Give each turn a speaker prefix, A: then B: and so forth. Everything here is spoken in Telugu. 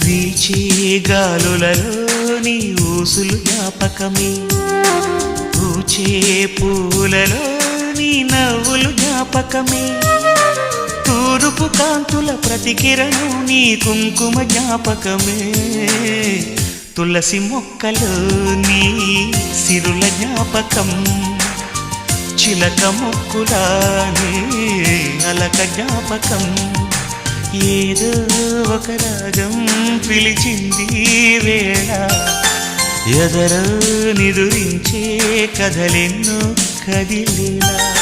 A: వీచే గాలులలో నీ ఊసులు జ్ఞాపకమే, పూచే పూలలో నీ నవ్వులు జ్ఞాపకమే, తూరుపు కాంతుల ప్రతికిరణం నీ కుంకుమ జ్ఞాపకమే, తులసి మొక్కలో నీ సిరుల జ్ఞాపకం, చిలక మొక్కులానే అలక జ్ఞాపకం, ఏదో ఒక రాగం పిలిచింది వేళ, ఎదరో నిదురించే కథలెన్నో కదిలేలా.